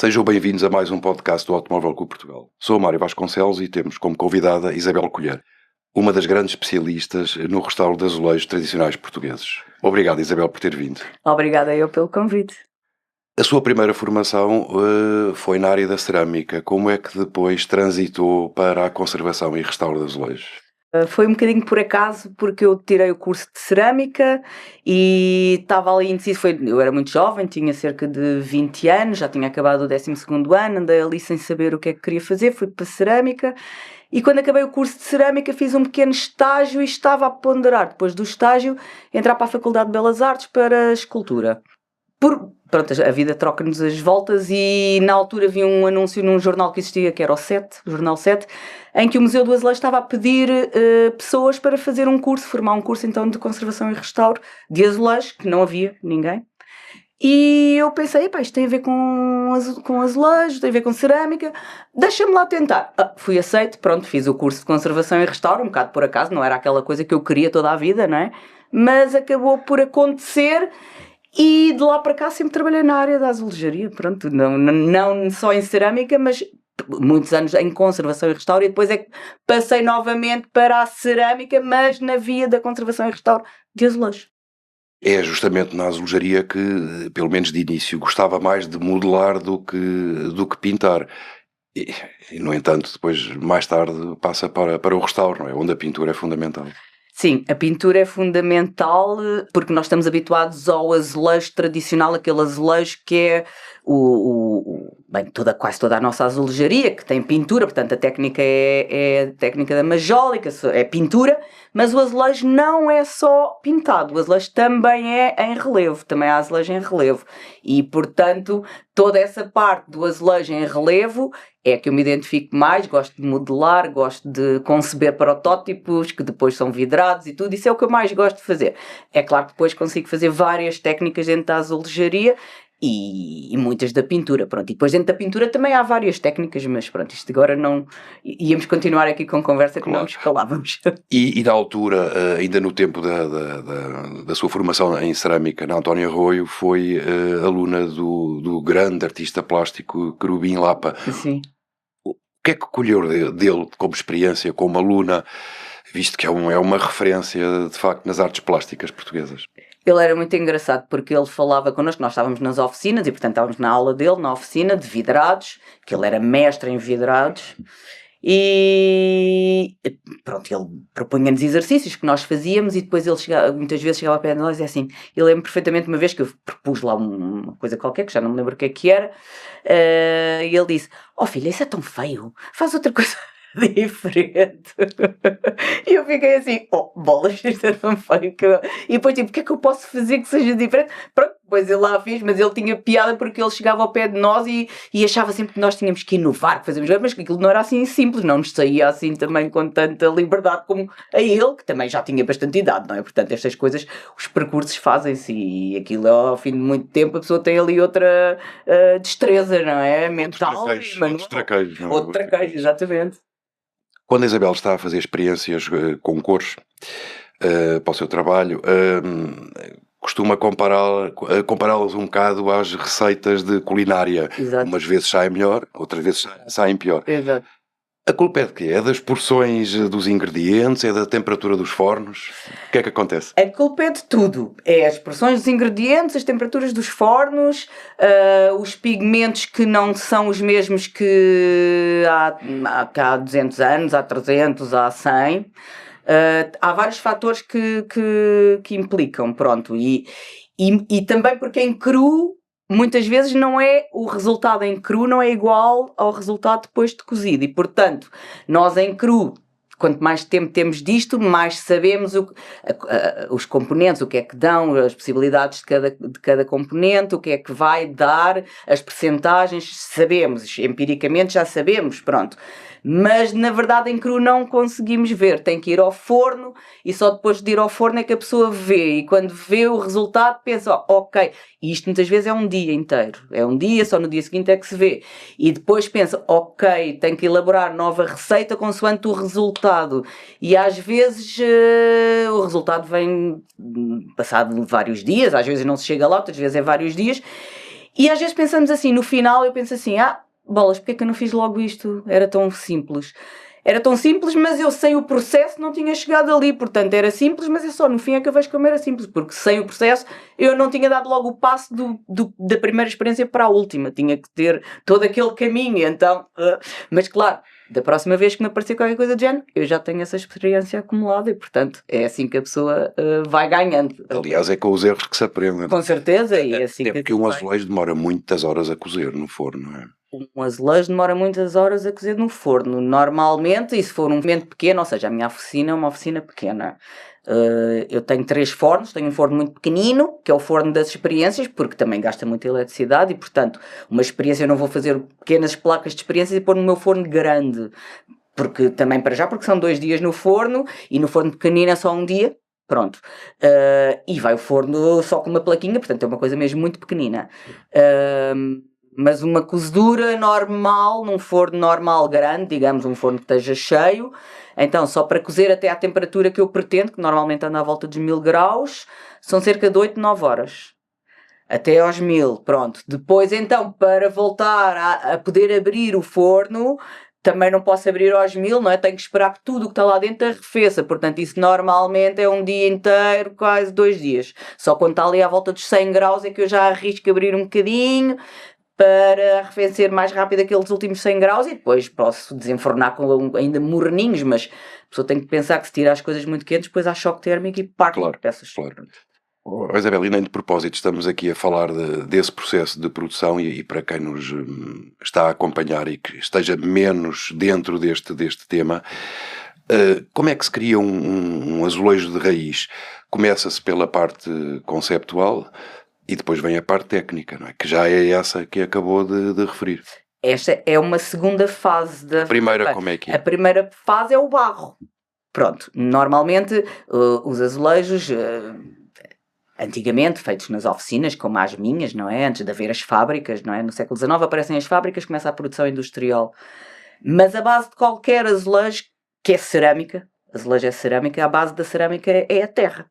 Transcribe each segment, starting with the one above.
Sejam bem-vindos a mais um podcast do Automóvel Clube Portugal. Sou o Mário Vasconcelos e temos como convidada Isabel Colher, uma das grandes especialistas no restauro de azulejos tradicionais portugueses. Obrigado, Isabel, por ter vindo. Obrigada eu pelo convite. A sua primeira formação foi na área da cerâmica. Como é que depois transitou para a conservação e restauro de azulejos? Foi um bocadinho por acaso, porque eu tirei o curso de cerâmica e estava ali indeciso. Eu era muito jovem, tinha cerca de 20 anos, já tinha acabado o 12º ano, andei ali sem saber o que é que queria fazer, fui para cerâmica e quando acabei o curso de cerâmica fiz um pequeno estágio e estava a ponderar, depois do estágio, entrar para a Faculdade de Belas Artes para escultura. Pronto, a vida troca-nos as voltas e na altura vi um anúncio num jornal que existia, que era o Jornal 7, em que o Museu do Azulejo estava a pedir pessoas para fazer um curso, formar um curso então de conservação e restauro de azulejos, que não havia ninguém. E eu pensei, isto tem a ver com azulejos, tem a ver com cerâmica, deixa-me lá tentar. Fui aceito, pronto, fiz o curso de conservação e restauro, um bocado por acaso, não era aquela coisa que eu queria toda a vida, não é? Mas acabou por acontecer. E de lá para cá sempre trabalhei na área da azulejaria, pronto, não só em cerâmica, mas muitos anos em conservação e restauro, e depois é que passei novamente para a cerâmica, mas na via da conservação e restauro de azulejos. É justamente na azulejaria que, pelo menos de início, gostava mais de modelar do que pintar. E, no entanto, depois, mais tarde, passa para o restauro, não é? Onde a pintura é fundamental. Sim, a pintura é fundamental porque nós estamos habituados ao azulejo tradicional, aquele azulejo que é quase toda a nossa azulejaria, que tem pintura, portanto a técnica é a técnica da majólica, é pintura, mas o azulejo não é só pintado, o azulejo também é em relevo, também há azulejo em relevo e, portanto, toda essa parte do azulejo em relevo é que eu me identifico mais, gosto de modelar, gosto de conceber protótipos que depois são vidrados e tudo, isso é o que eu mais gosto de fazer. É claro que depois consigo fazer várias técnicas dentro da azulejaria e muitas da pintura, pronto. E depois dentro da pintura também há várias técnicas, mas pronto, isto agora não... Íamos continuar aqui com conversa que claro. Não nos calávamos. E na altura, ainda no tempo da sua formação em cerâmica na António Arroio, foi aluna do grande artista plástico Querubim Lapa. Sim. O que é que colheu dele como experiência, como aluna, visto que é uma referência, de facto, nas artes plásticas portuguesas? Ele era muito engraçado porque ele falava connosco, nós estávamos nas oficinas e portanto estávamos na aula dele, na oficina de vidrados, que ele era mestre em vidrados e pronto, ele propunha-nos exercícios que nós fazíamos e depois ele muitas vezes chegava ao pé de nós e assim, eu lembro perfeitamente uma vez que eu propus lá uma coisa qualquer, que já não me lembro o que era, e ele disse, filha, isso é tão feio, faz outra coisa diferente. E eu fiquei assim, bolas, isto é tão feio que... E depois tipo, o que é que eu posso fazer que seja diferente? Pronto, depois ele lá fez, mas ele tinha piada porque ele chegava ao pé de nós e achava sempre que nós tínhamos que inovar, que fazíamos, mas que aquilo não era assim simples, não nos saía assim também com tanta liberdade como a ele, que também já tinha bastante idade, não é? Portanto, estas coisas, os percursos fazem-se e aquilo ao fim de muito tempo a pessoa tem ali outra destreza, não é? Mental. Outros traqueios, não é? Outro traquejo, exatamente. Quando a Isabel está a fazer experiências com cores para o seu trabalho, costuma compará-las um bocado às receitas de culinária. Exato. Umas vezes saem melhor, outras vezes saem pior. Exato. A culpa é de quê? É das porções dos ingredientes? É da temperatura dos fornos? O que é que acontece? A culpa é de tudo. É as porções dos ingredientes, as temperaturas dos fornos, os pigmentos que não são os mesmos que há 200 anos, há 300, há 100. Há vários fatores que implicam, pronto. E também porque em cru... Muitas vezes o resultado em cru não é igual ao resultado depois de cozido e, portanto, nós em cru, quanto mais tempo temos disto, mais sabemos os componentes, o que é que dão, as possibilidades de cada componente, o que é que vai dar, as percentagens, sabemos, empiricamente já sabemos, pronto. Mas, na verdade, em cru não conseguimos ver. Tem que ir ao forno e só depois de ir ao forno é que a pessoa vê. E quando vê o resultado pensa, ok, e isto muitas vezes é um dia inteiro. É um dia, só no dia seguinte é que se vê. E depois pensa, ok, tenho que elaborar nova receita consoante o resultado. E às vezes o resultado vem passado vários dias, às vezes não se chega lá, outras vezes é vários dias. E às vezes pensamos assim, no final eu penso assim, bolas, porque é que eu não fiz logo isto? Era tão simples. Era tão simples, mas eu sem o processo não tinha chegado ali. Portanto, era simples, mas é só no fim é que eu vejo como era simples. Porque sem o processo eu não tinha dado logo o passo da primeira experiência para a última. Tinha que ter todo aquele caminho. Então, mas claro, da próxima vez que me aparecer qualquer coisa do género, eu já tenho essa experiência acumulada e, portanto, é assim que a pessoa vai ganhando. Aliás, é com os erros que se aprende. Com certeza, e é assim Até que porque um azulejo demora muitas horas a cozer no forno, não é? Um azulejo demora muitas horas a cozer no forno. Normalmente, e se for um momento pequeno, ou seja, a minha oficina é uma oficina pequena. Eu tenho 3 fornos, tenho um forno muito pequenino, que é o forno das experiências, porque também gasta muita eletricidade e, portanto, uma experiência eu não vou fazer pequenas placas de experiências e pôr no meu forno grande. Porque também para já, porque são 2 dias no forno e no forno pequenino é só um dia. Pronto. E vai o forno só com uma plaquinha, portanto é uma coisa mesmo muito pequenina. Mas uma cozedura normal, num forno normal grande, digamos um forno que esteja cheio, então só para cozer até à temperatura que eu pretendo, que normalmente anda à volta dos 1000 graus, são cerca de 8, 9 horas. Até aos 1000, pronto. Depois então, para voltar a poder abrir o forno, também não posso abrir aos 1000, não é? Tenho que esperar que tudo o que está lá dentro arrefeça. Portanto, isso normalmente é um dia inteiro, quase 2 dias. Só quando está ali à volta dos 100 graus é que eu já arrisco abrir um bocadinho para arrefecer mais rápido aqueles últimos 100 graus e depois posso desenfornar com ainda morninhos, mas a pessoa tem que pensar que se tira as coisas muito quentes, depois há choque térmico e parte Claro, peças. claro. Isabel, e nem de propósito estamos aqui a falar desse processo de produção e para quem nos está a acompanhar e que esteja menos dentro deste tema, como é que se cria um azulejo de raiz? Começa-se pela parte conceptual e depois vem a parte técnica, não é? Que já é essa que acabou de referir. Esta é uma segunda fase da... A primeira como é que é? A primeira fase é o barro. Pronto, normalmente os azulejos... antigamente, feitos nas oficinas, como as minhas, não é? Antes de haver as fábricas, não é? No século XIX aparecem as fábricas, começa a produção industrial. Mas a base de qualquer azulejo, que é cerâmica, azulejo é cerâmica, a base da cerâmica é a terra.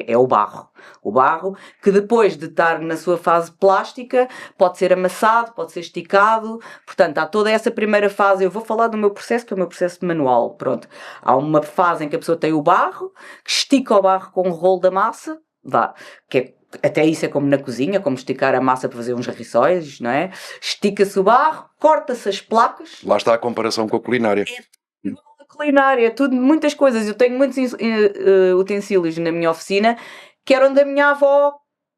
É o barro. O barro que depois de estar na sua fase plástica pode ser amassado, pode ser esticado. Portanto, há toda essa primeira fase. Eu vou falar do meu processo, que é o meu processo manual. Pronto. Há uma fase em que a pessoa tem o barro, que estica o barro com o rolo da massa, até isso é como na cozinha, como esticar a massa para fazer uns rissóis, não é? Estica-se o barro, corta-se as placas. Lá está a comparação com a culinária. Culinária, tudo, muitas coisas. Eu tenho muitos utensílios na minha oficina que eram da minha avó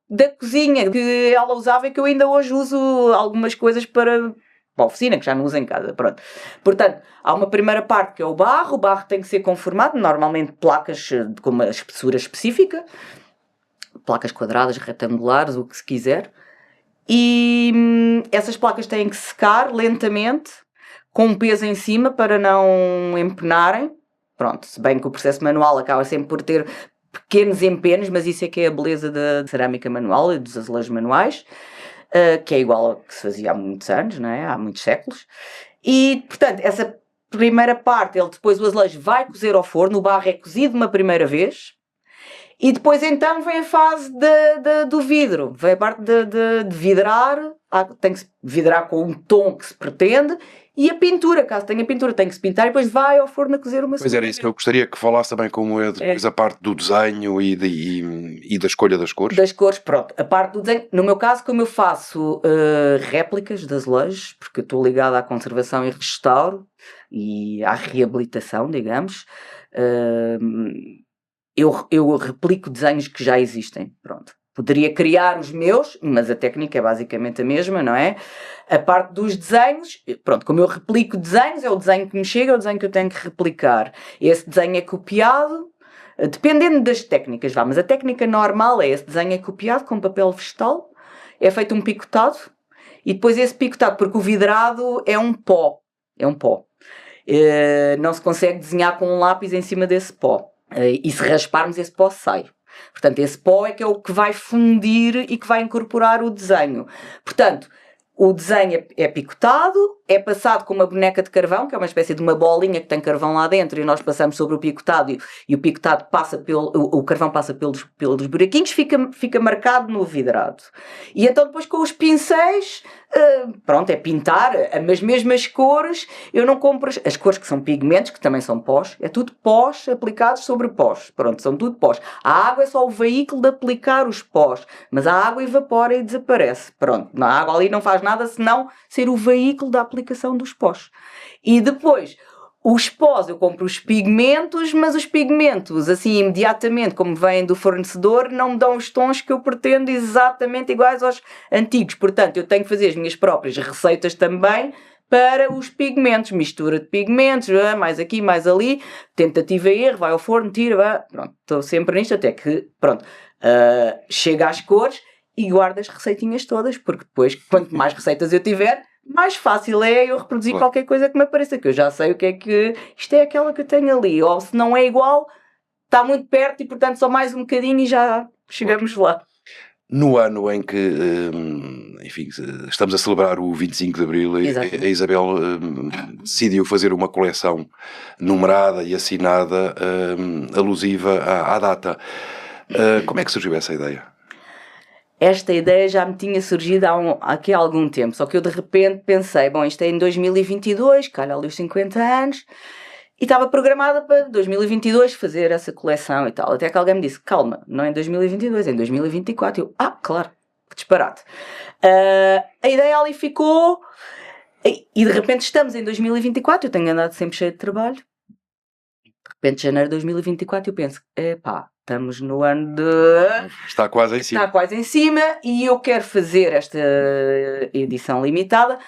da cozinha, que ela usava e que eu ainda hoje uso algumas coisas para a oficina, que já não uso em casa. Pronto. Portanto, há uma primeira parte que é o barro tem que ser conformado, normalmente placas com uma espessura específica, placas quadradas, retangulares, o que se quiser. E essas placas têm que secar lentamente, com um peso em cima para não empenarem. Pronto, se bem que o processo manual acaba sempre por ter pequenos empenos, mas isso é que é a beleza da cerâmica manual e dos azulejos manuais, que é igual ao que se fazia há muitos anos, não é? Há muitos séculos. E, portanto, essa primeira parte, depois o azulejo vai cozer ao forno, o barro é cozido uma primeira vez, e depois então vem a fase do vidro, vem a parte de vidrar, tem que se vidrar com um tom que se pretende, e a pintura, caso tenha pintura, tem que se pintar e depois vai ao forno a cozer uma Pois era isso que eu gostaria que falasse também, como é depois a parte do desenho e da escolha das cores. Das cores, pronto. A parte do desenho, no meu caso, como eu faço réplicas de azulejos, porque eu estou ligada à conservação e restauro e à reabilitação, digamos, eu replico desenhos que já existem, pronto. Poderia criar os meus, mas a técnica é basicamente a mesma, não é? A parte dos desenhos, pronto, como eu replico desenhos, é o desenho que me chega, é o desenho que eu tenho que replicar. Esse desenho é copiado, dependendo das técnicas, mas a técnica normal é esse desenho é copiado com papel vegetal, é feito um picotado, e depois esse picotado, porque o vidrado é um pó, não se consegue desenhar com um lápis em cima desse pó, e se rasparmos esse pó sai. Portanto, esse pó é que é o que vai fundir e que vai incorporar o desenho. Portanto, o desenho é picotado, é passado com uma boneca de carvão, que é uma espécie de uma bolinha que tem carvão lá dentro, e nós passamos sobre o picotado e o picotado passa o carvão passa pelos buraquinhos, fica marcado no vidrado. E então depois com os pincéis, pronto, é pintar as mesmas cores. Eu não compro as cores que são pigmentos, que também são pós, é tudo pós aplicados sobre pós, pronto, são tudo pós. A água é só o veículo de aplicar os pós, mas a água evapora e desaparece, pronto, a água ali não faz nada senão ser o veículo da aplicação dos pós. E depois, os pós, eu compro os pigmentos, mas os pigmentos, assim, imediatamente, como vêm do fornecedor, não me dão os tons que eu pretendo exatamente iguais aos antigos. Portanto, eu tenho que fazer as minhas próprias receitas também para os pigmentos, mistura de pigmentos, mais aqui, mais ali, tentativa e erro, vai ao forno, tira, pronto, estou sempre nisto, até que, pronto, chega às cores e guardo as receitinhas todas, porque depois, quanto mais receitas eu tiver, mais fácil é eu reproduzir qualquer coisa que me apareça, que eu já sei o que é que isto é aquela que eu tenho ali, ou se não é igual, está muito perto e portanto só mais um bocadinho e já chegamos lá. No ano em que, enfim, estamos a celebrar o 25 de Abril, a Isabel decidiu fazer uma coleção numerada e assinada alusiva à data. Como é que surgiu essa ideia? Esta ideia já me tinha surgido aqui há algum tempo, só que eu de repente pensei, bom, isto é em 2022, calha ali os 50 anos, e estava programada para 2022 fazer essa coleção e tal, até que alguém me disse, calma, não é em 2022, é em 2024, eu, claro, que disparate. A ideia ali ficou, e de repente estamos em 2024, eu tenho andado sempre cheio de trabalho, de repente janeiro de 2024 eu penso, estamos no ano de... Está quase em cima. Está quase em cima e eu quero fazer esta edição limitada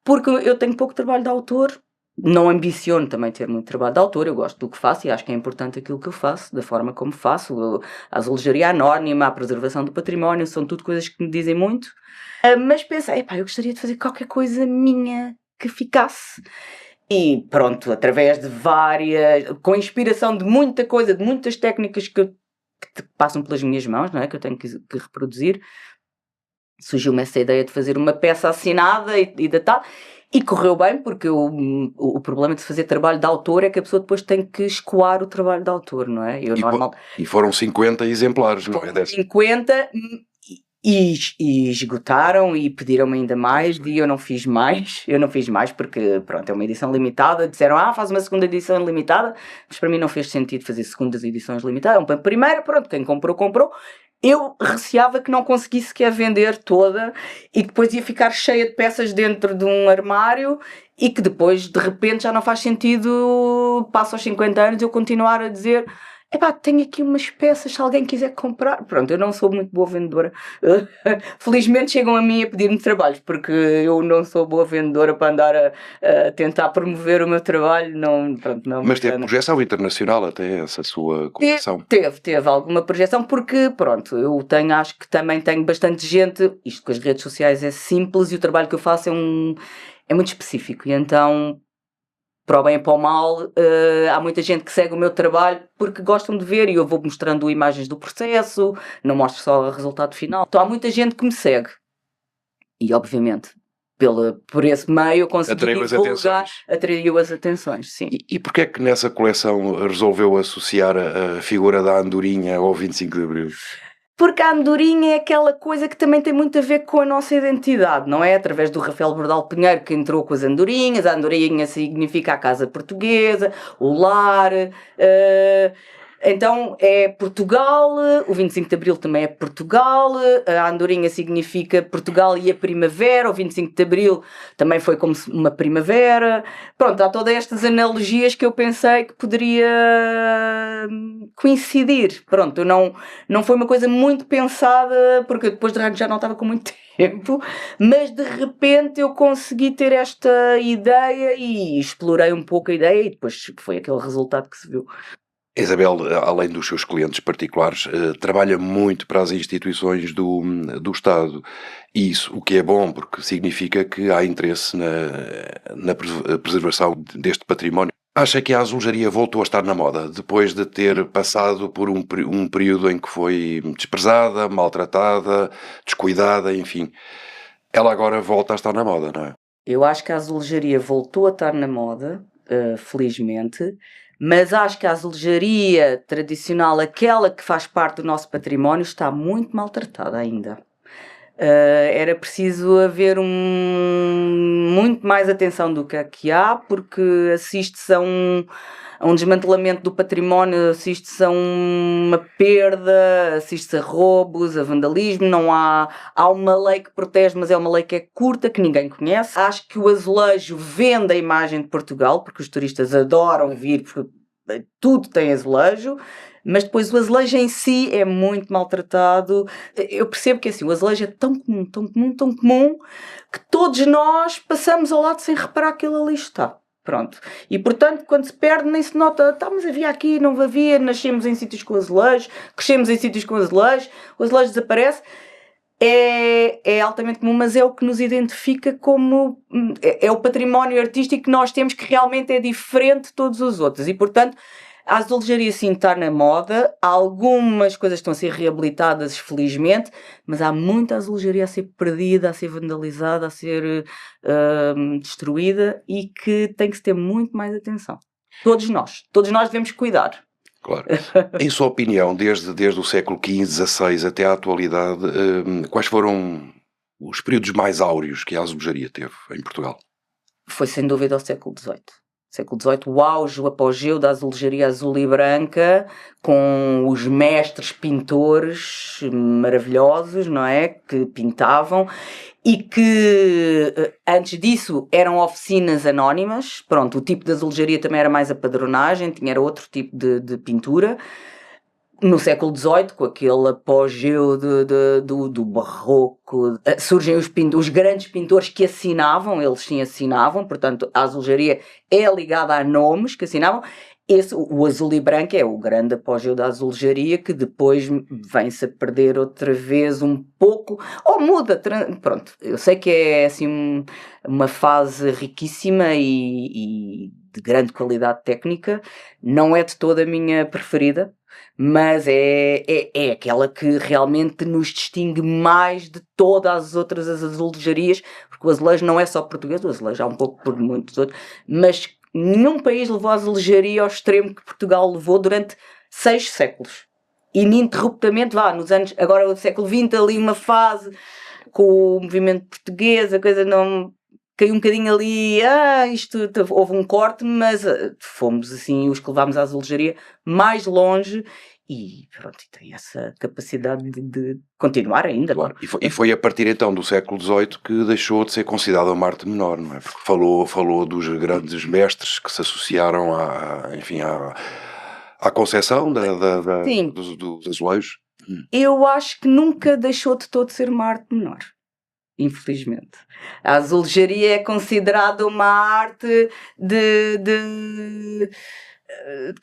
porque eu tenho pouco trabalho de autor. Não ambiciono também ter muito trabalho de autor, eu gosto do que faço e acho que é importante aquilo que eu faço, da forma como faço. A azulejaria anónima, a preservação do património, são tudo coisas que me dizem muito. Mas pensei, eu gostaria de fazer qualquer coisa minha que ficasse. E pronto, através de com inspiração de muita coisa, de muitas técnicas que passam pelas minhas mãos, não é? Que eu tenho que reproduzir, surgiu-me essa ideia de fazer uma peça assinada e datada, e correu bem, porque o problema de fazer trabalho de autor é que a pessoa depois tem que escoar o trabalho de autor, não é? E foram 50 exemplares, não é? 50 e esgotaram e pediram-me ainda mais e eu não fiz mais porque pronto, é uma edição limitada, disseram faz uma segunda edição limitada, mas para mim não fez sentido fazer segundas edições limitadas, uma primeira, pronto, quem comprou, eu receava que não conseguisse sequer vender toda e que depois ia ficar cheia de peças dentro de um armário e que depois de repente já não faz sentido, passo aos 50 anos eu continuar a dizer tenho aqui umas peças, se alguém quiser comprar. Pronto, eu não sou muito boa vendedora. Felizmente chegam a mim a pedir-me trabalhos, porque eu não sou boa vendedora para andar a tentar promover o meu trabalho. Não, mas teve projeção internacional até essa sua coleção? Teve alguma projeção, porque pronto, eu acho que também tenho bastante gente, isto com as redes sociais é simples e o trabalho que eu faço é muito específico, e então... para o bem e para o mal, há muita gente que segue o meu trabalho porque gostam de ver e eu vou mostrando imagens do processo, não mostro só o resultado final. Então há muita gente que me segue e obviamente por esse meio eu consegui atraiu as atenções, sim. E porquê é que nessa coleção resolveu associar a figura da andorinha ao 25 de Abril? Porque a andorinha é aquela coisa que também tem muito a ver com a nossa identidade, não é? Através do Rafael Bordal Pinheiro que entrou com as andorinhas, a andorinha significa a casa portuguesa, o lar, então é Portugal, o 25 de Abril também é Portugal, a andorinha significa Portugal e a primavera, o 25 de Abril também foi como uma primavera, pronto, há todas estas analogias que eu pensei que poderia coincidir, pronto, não foi uma coisa muito pensada, porque eu depois de rádio já não estava com muito tempo, mas de repente eu consegui ter esta ideia e explorei um pouco a ideia e depois foi aquele resultado que se viu. Isabel, além dos seus clientes particulares, trabalha muito para as instituições do Estado. E isso, o que é bom, porque significa que há interesse na preservação deste património. Acha que a azulejaria voltou a estar na moda, depois de ter passado por um período em que foi desprezada, maltratada, descuidada, enfim? Ela agora volta a estar na moda, não é? Eu acho que a azulejaria voltou a estar na moda, felizmente, mas acho que a azulejaria tradicional, aquela que faz parte do nosso património, está muito maltratada ainda. Era preciso haver muito mais atenção do que aqui há, porque assiste-se a um desmantelamento do património, assiste-se a uma perda, assiste-se a roubos, a vandalismo. Não há uma lei que protege, mas é uma lei que é curta, que ninguém conhece. Acho que o azulejo vende a imagem de Portugal, porque os turistas adoram vir, porque tudo tem azulejo. Mas depois o azulejo em si é muito maltratado. Eu percebo que assim, o azulejo é tão comum, tão comum, tão comum, que todos nós passamos ao lado sem reparar que ele ali está. Pronto. E portanto, quando se perde, nem se nota, tá, mas havia aqui, não havia, nascemos em sítios com azulejo, crescemos em sítios com azulejo, o azulejo desaparece. É altamente comum, mas é o que nos identifica como... É o património artístico que nós temos, que realmente é diferente de todos os outros. E portanto... A azulejaria sim está na moda, algumas coisas estão a ser reabilitadas, felizmente, mas há muita azulejaria a ser perdida, a ser vandalizada, a ser destruída, e que tem que se ter muito mais atenção. Todos nós devemos cuidar. Claro. Em sua opinião, desde o século XV, XVI até à atualidade, quais foram os períodos mais áureos que a azulejaria teve em Portugal? Foi sem dúvida o século XVIII. Século XVIII, o auge, o apogeu da azulejaria azul e branca, com os mestres pintores maravilhosos, não é? Que pintavam, e que antes disso eram oficinas anónimas. Pronto, o tipo de azulejaria também era mais a padronagem, era outro tipo de pintura. No século XVIII, com aquele apogeu do barroco, surgem os grandes pintores que assinavam, eles sim assinavam, portanto a azulejaria é ligada a nomes que assinavam. O azul e branco é o grande apogeu da azulejaria, que depois vem-se a perder outra vez um pouco, ou muda, pronto. Eu sei que é assim uma fase riquíssima e de grande qualidade técnica, não é de toda a minha preferida, mas é aquela que realmente nos distingue mais de todas as outras azulejarias, porque o azulejo não é só português, o azulejo há um pouco por muitos outros, mas nenhum país levou a azulejaria ao extremo que Portugal levou durante 6 séculos. Ininterruptamente, nos anos, agora o século XX, ali uma fase com o movimento português, a coisa não... Caiu um bocadinho ali, houve um corte, mas fomos assim os que levámos a azulejaria mais longe, e pronto, e tem essa capacidade de continuar ainda. Claro. E foi a partir então do século XVIII que deixou de ser considerada uma arte menor, não é? Porque falou dos grandes mestres que se associaram à concepção dos azulejos. Eu acho que nunca deixou de todo ser uma arte menor. Infelizmente. A azulejaria é considerada uma arte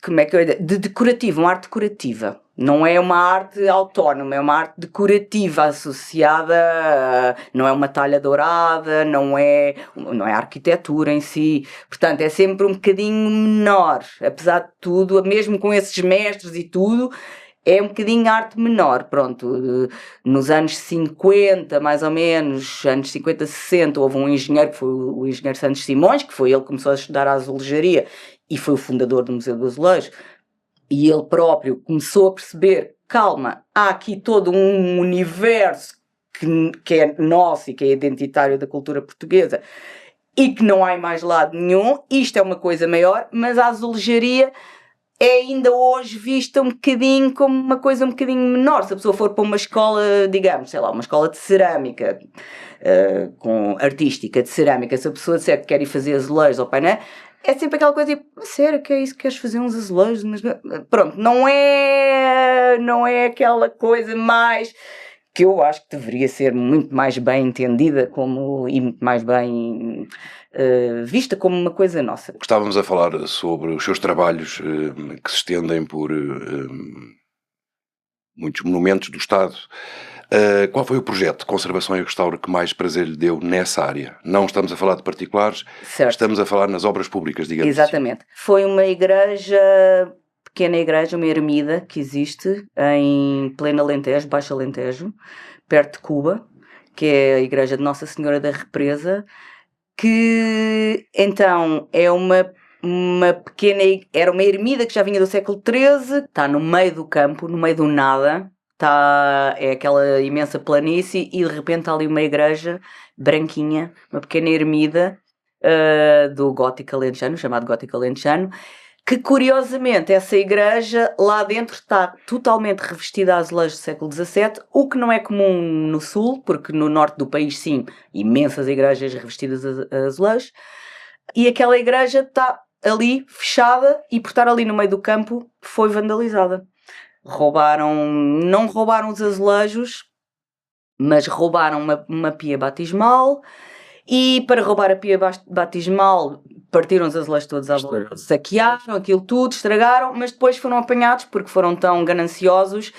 como é que eu ia dizer? De decorativa, uma arte decorativa. Não é uma arte autónoma, é uma arte decorativa associada, não é uma talha dourada, não é a arquitetura em si. Portanto, é sempre um bocadinho menor, apesar de tudo, mesmo com esses mestres e tudo, é um bocadinho arte menor, pronto. Nos anos 50, mais ou menos, anos 50, 60, houve um engenheiro, que foi o engenheiro Santos Simões, que foi ele que começou a estudar a azulejaria e foi o fundador do Museu do Azulejo, e ele próprio começou a perceber, calma, há aqui todo um universo que é nosso e que é identitário da cultura portuguesa e que não há em mais lado nenhum, isto é uma coisa maior, mas a azulejaria é ainda hoje vista um bocadinho como uma coisa um bocadinho menor. Se a pessoa for para uma escola, digamos, sei lá, uma escola de cerâmica, com artística de cerâmica, se a pessoa disser que quer ir fazer azulejos ou painel, é sempre aquela coisa tipo, sério, que é isso que queres fazer, uns azulejos? Mas, pronto, não é aquela coisa mais... que eu acho que deveria ser muito mais bem entendida e muito mais bem vista como uma coisa nossa. Estávamos a falar sobre os seus trabalhos que se estendem por muitos monumentos do Estado. Qual foi o projeto de conservação e restauro que mais prazer lhe deu nessa área? Não estamos a falar de particulares, certo. Estamos a falar nas obras públicas, digamos. Exatamente. Assim. Foi uma pequena igreja, uma ermida que existe em pleno Alentejo, Baixo Alentejo, perto de Cuba, que é a igreja de Nossa Senhora da Represa, que então é uma pequena, era uma ermida que já vinha do século XIII, está no meio do campo, no meio do nada, é aquela imensa planície e de repente há ali uma igreja branquinha, uma pequena ermida do gótico alentejano, chamado gótico alentejano, que curiosamente essa igreja lá dentro está totalmente revestida a azulejos do século XVII, o que não é comum no sul, porque no norte do país sim, imensas igrejas revestidas a azulejos, e aquela igreja está ali fechada e por estar ali no meio do campo foi vandalizada. Não roubaram os azulejos, mas roubaram uma pia batismal, e para roubar a pia batismal partiram os azulejos todos à volta, saquearam aquilo tudo, estragaram, mas depois foram apanhados porque foram tão gananciosos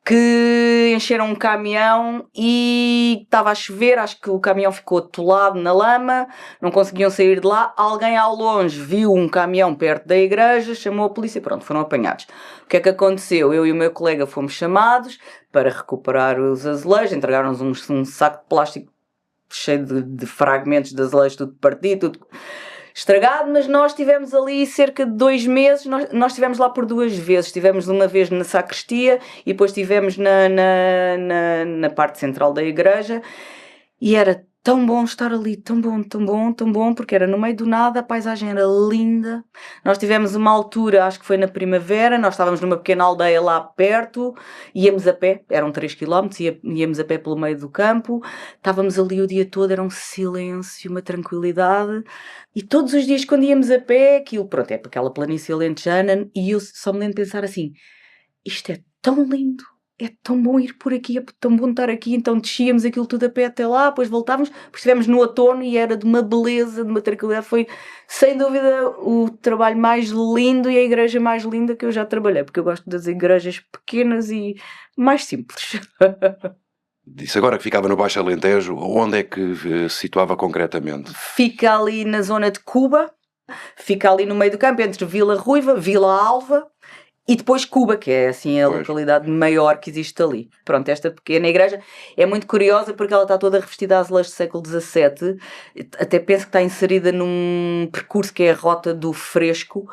que encheram um caminhão e estava a chover, acho que o caminhão ficou atolado na lama, não conseguiam sair de lá, alguém ao longe viu um caminhão perto da igreja, chamou a polícia e pronto, foram apanhados. O que é que aconteceu? Eu e o meu colega fomos chamados para recuperar os azulejos, entregaram-nos um saco de plástico cheio de fragmentos de azulejos, tudo partido, tudo estragado, mas nós estivemos ali cerca de 2 meses, nós estivemos lá por 2 vezes, estivemos uma vez na sacristia e depois estivemos na parte central da igreja e era tão bom estar ali, tão bom, porque era no meio do nada, a paisagem era linda. Nós tivemos uma altura, acho que foi na primavera, nós estávamos numa pequena aldeia lá perto, íamos a pé, eram 3 km, íamos a pé pelo meio do campo, estávamos ali o dia todo, era um silêncio, uma tranquilidade, e todos os dias quando íamos a pé, aquilo, pronto, é para aquela planície alentejana, e eu só me lembro de pensar assim, isto é tão lindo. É tão bom ir por aqui, é tão bom estar aqui, então descíamos aquilo tudo a pé até lá, depois voltávamos, depois estivemos no outono e era de uma beleza, de uma tranquilidade, foi sem dúvida o trabalho mais lindo e a igreja mais linda que eu já trabalhei, porque eu gosto das igrejas pequenas e mais simples. Disse agora que ficava no Baixo Alentejo, onde é que se situava concretamente? Fica ali na zona de Cuba, fica ali no meio do campo, entre Vila Ruiva, Vila Alva, e depois Cuba, que é assim a localidade maior que existe ali. Pronto, esta pequena igreja é muito curiosa porque ela está toda revestida a azulejos do século XVII. Até penso que está inserida num percurso que é a Rota do Fresco.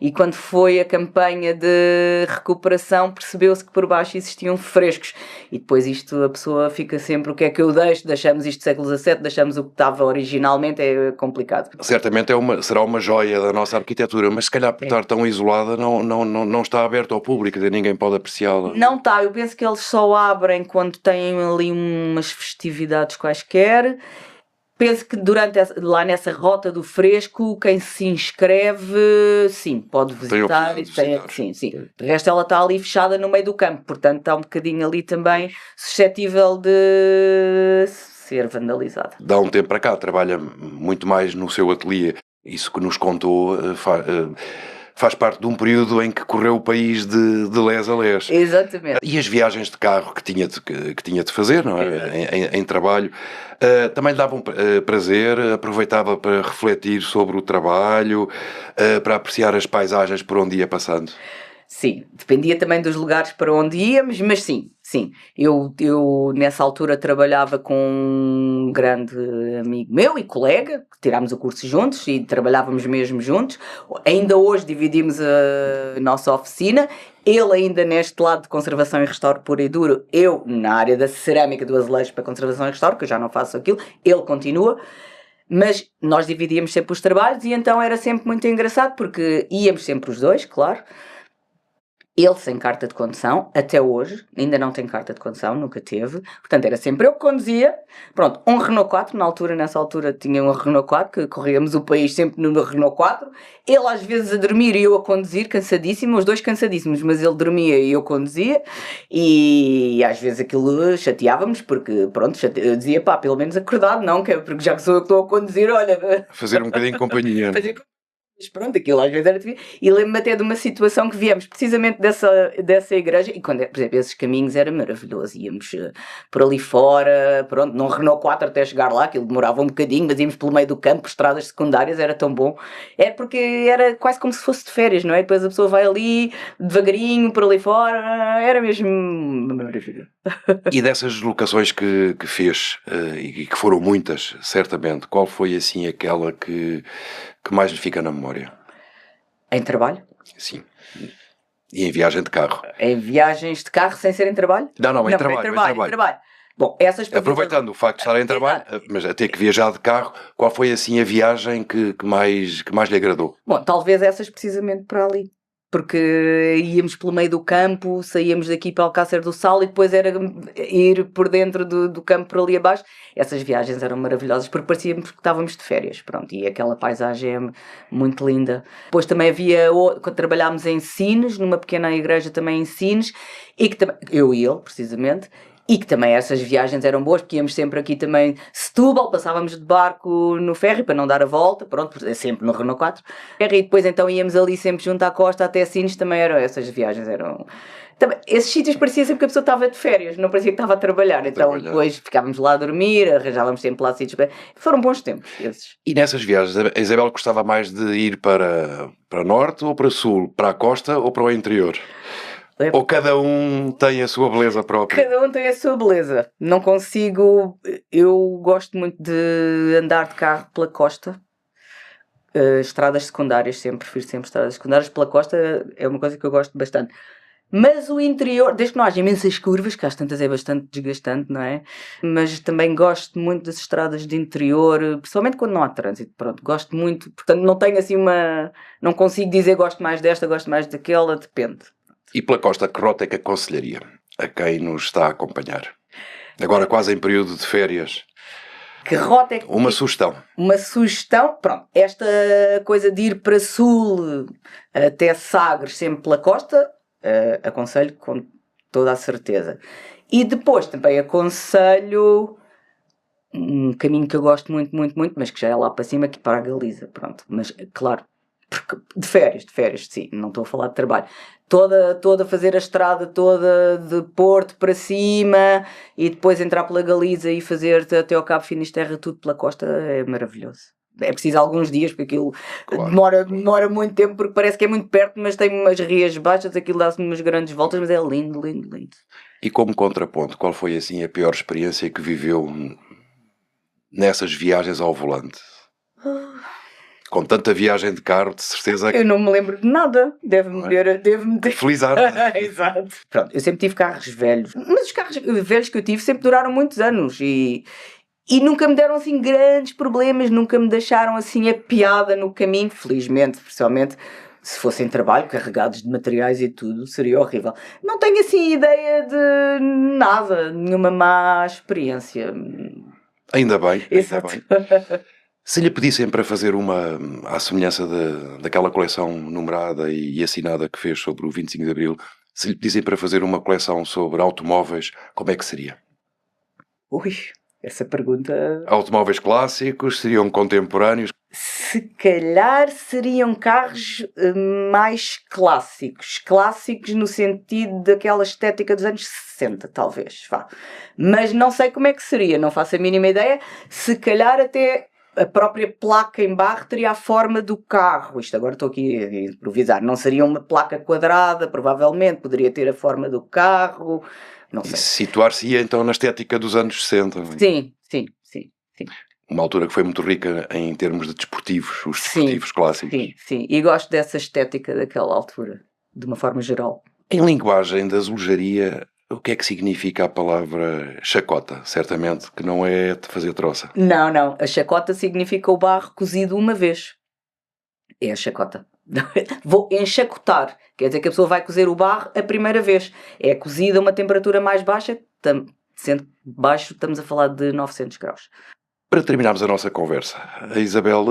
E quando foi a campanha de recuperação, percebeu-se que por baixo existiam frescos. E depois a pessoa fica sempre, o que é que eu deixo? Deixamos isto do século XVII, deixamos o que estava originalmente, é complicado. Certamente será uma joia da nossa arquitetura, mas se calhar por estar tão isolada não está aberta ao público, ninguém pode apreciá-la. Não está, eu penso que eles só abrem quando têm ali umas festividades quaisquer. Penso que lá nessa Rota do Fresco, quem se inscreve, sim, pode visitar. Sim. De resto, ela está ali fechada no meio do campo, portanto está um bocadinho ali também suscetível de ser vandalizada. Dá um tempo para cá, trabalha muito mais no seu ateliê. Isso que nos contou faz parte de um período em que correu o país de les a les. Exatamente. E as viagens de carro que tinha de fazer, não é? Em trabalho, também lhe davam prazer, aproveitava para refletir sobre o trabalho, para apreciar as paisagens por onde ia passando. Sim, dependia também dos lugares para onde íamos, mas sim. Eu nessa altura trabalhava com um grande amigo meu e colega, tirámos o curso juntos e trabalhávamos mesmo juntos. Ainda hoje dividimos a nossa oficina, ele ainda neste lado de conservação e restauro puro e duro, eu na área da cerâmica do azulejo para conservação e restauro, que eu já não faço aquilo, ele continua. Mas nós dividíamos sempre os trabalhos e então era sempre muito engraçado porque íamos sempre os dois, claro. Ele sem carta de condução, até hoje, ainda não tem carta de condução, nunca teve. Portanto, era sempre eu que conduzia. Pronto, um Renault 4, nessa altura tinha um Renault 4, que corríamos o país sempre no Renault 4. Ele às vezes a dormir e eu a conduzir, cansadíssimo, os dois cansadíssimos, mas ele dormia e eu conduzia. E às vezes aquilo chateávamos, porque pronto, eu dizia, pelo menos acordado, não, porque já que sou eu que estou a conduzir, olha... Fazer um bocadinho de companhia. Mas pronto, aquilo às vezes era e lembro-me até de uma situação que viemos precisamente dessa igreja e quando, por exemplo, esses caminhos era maravilhoso, íamos por ali fora, pronto, num Renault 4 até chegar lá, aquilo demorava um bocadinho, mas íamos pelo meio do campo, estradas secundárias, era tão bom, é porque era quase como se fosse de férias, não é? Depois a pessoa vai ali, devagarinho, por ali fora, era mesmo maravilhoso. E dessas deslocações que fez, e que foram muitas, certamente, qual foi assim aquela que mais lhe fica na memória? Em trabalho? Sim. E em viagem de carro? Em viagens de carro sem ser em trabalho? Não, em trabalho. Bom, essas aproveitando o facto de estar em trabalho, mas a ter que viajar de carro, qual foi assim a viagem que mais lhe agradou? Bom, talvez essas precisamente para ali. Porque íamos pelo meio do campo, saíamos daqui para Alcácer do Sal e depois era ir por dentro do campo por ali abaixo. Essas viagens eram maravilhosas porque parecíamos que estávamos de férias, pronto, e aquela paisagem é muito linda. Depois também havia, quando trabalhámos em Sines, numa pequena igreja também em Sines, e que também, eu e ele, precisamente, e que também essas viagens eram boas, porque íamos sempre aqui também, Setúbal, passávamos de barco no ferry para não dar a volta, pronto, sempre no Renault 4, e depois então íamos ali sempre junto à costa até Sines, também eram, essas viagens eram... Também, esses sítios parecia sempre que a pessoa estava de férias, não parecia que estava a trabalhar, então depois ficávamos lá a dormir, arranjávamos sempre lá sítios, foram bons tempos esses. E nessas viagens, a Isabel gostava mais de ir para norte ou para sul, para a costa ou para o interior? Ou cada um tem a sua beleza própria? Cada um tem a sua beleza. Não consigo... Eu gosto muito de andar de carro pela costa. Estradas secundárias, prefiro sempre estradas secundárias. Pela costa é uma coisa que eu gosto bastante. Mas o interior, desde que não haja imensas curvas, que às tantas é bastante desgastante, não é? Mas também gosto muito das estradas de interior, principalmente quando não há trânsito, pronto, gosto muito. Portanto, não tenho assim não consigo dizer gosto mais desta, gosto mais daquela, depende. E pela costa, que rota é que aconselharia a quem nos está a acompanhar? Agora quase em período de férias. Que rota é que... Uma sugestão. Uma sugestão, pronto, esta coisa de ir para sul até Sagres, sempre pela costa, aconselho com toda a certeza. E depois também aconselho um caminho que eu gosto muito, muito, muito, mas que já é lá para cima, aqui para a Galiza, pronto. Mas, claro, porque de férias, sim, não estou a falar de trabalho. Toda fazer a estrada toda de Porto para cima e depois entrar pela Galiza e fazer até ao Cabo Finisterre tudo pela costa é maravilhoso. É preciso alguns dias porque aquilo demora muito tempo porque parece que é muito perto, mas tem umas rias baixas, aquilo dá-se umas grandes voltas, mas é lindo, lindo, lindo. E como contraponto, qual foi assim a pior experiência que viveu nessas viagens ao volante? Com tanta viagem de carro, de certeza que... Eu não me lembro de nada. Deve-me ter... Feliz ano. Exato. Pronto, eu sempre tive carros velhos. Mas os carros velhos que eu tive sempre duraram muitos anos. E nunca me deram assim grandes problemas. Nunca me deixaram assim a piada no caminho. Felizmente, principalmente se fossem trabalho, carregados de materiais e tudo, seria horrível. Não tenho assim ideia de nada. Nenhuma má experiência. Ainda bem. Exato. Ainda bem. Se lhe pedissem para fazer uma, à semelhança daquela coleção numerada e assinada que fez sobre o 25 de Abril, se lhe pedissem para fazer uma coleção sobre automóveis, como é que seria? Ui, essa pergunta... Automóveis clássicos, seriam contemporâneos? Se calhar seriam carros mais clássicos. Clássicos no sentido daquela estética dos anos 60, talvez. Vá. Mas não sei como é que seria, não faço a mínima ideia. Se calhar até... A própria placa em barro teria a forma do carro. Isto agora estou aqui a improvisar. Não seria uma placa quadrada, provavelmente. Poderia ter a forma do carro. Não sei. Situar-se-ia então na estética dos anos 60. Sim. Uma altura que foi muito rica em termos de desportivos, os desportivos clássicos. Sim. E gosto dessa estética daquela altura, de uma forma geral. Em linguagem da azulejaria, o que é que significa a palavra chacota? Certamente que não é de fazer troça. Não. A chacota significa o barro cozido uma vez. É a chacota. Vou enchacotar. Quer dizer que a pessoa vai cozer o barro a primeira vez. É cozida a uma temperatura mais baixa. Sendo baixo, estamos a falar de 900 graus. Para terminarmos a nossa conversa, a Isabel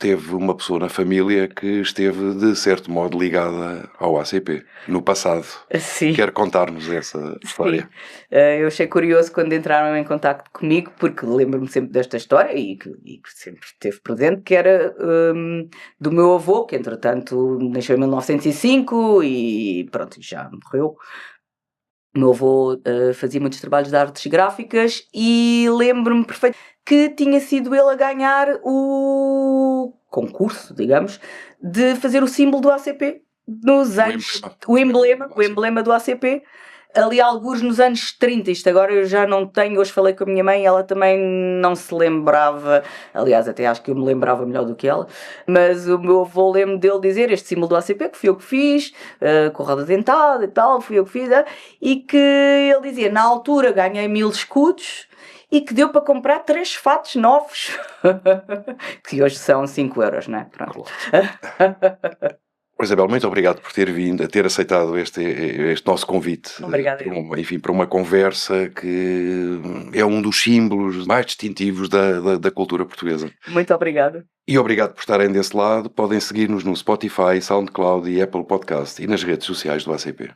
teve uma pessoa na família que esteve, de certo modo, ligada ao ACP, no passado. Sim. Quer contar-nos essa história? Sim. Eu achei curioso quando entraram em contacto comigo, porque lembro-me sempre desta história e que sempre esteve presente, que era do meu avô, que entretanto nasceu em 1905 e pronto, já morreu. O meu avô fazia muitos trabalhos de artes gráficas e lembro-me perfeito que tinha sido ele a ganhar o concurso, digamos, de fazer o símbolo do ACP nos anos... O emblema do ACP, ali alguns nos anos 30. Isto agora eu já não tenho, hoje falei com a minha mãe, ela também não se lembrava, aliás até acho que eu me lembrava melhor do que ela, mas o meu avô lembro dele dizer este símbolo do ACP, que fui eu que fiz, com roda dentada e tal, fui eu que fiz, e que ele dizia, na altura ganhei 1000 escudos, e que deu para comprar 3 fatos novos, que hoje são 5 euros, não é? Pronto. Claro. Isabel, muito obrigado por ter vindo, a ter aceitado este nosso convite. Obrigada. Para uma conversa que é um dos símbolos mais distintivos da cultura portuguesa. Muito obrigada. E obrigado por estarem desse lado. Podem seguir-nos no Spotify, SoundCloud e Apple Podcast e nas redes sociais do ACP.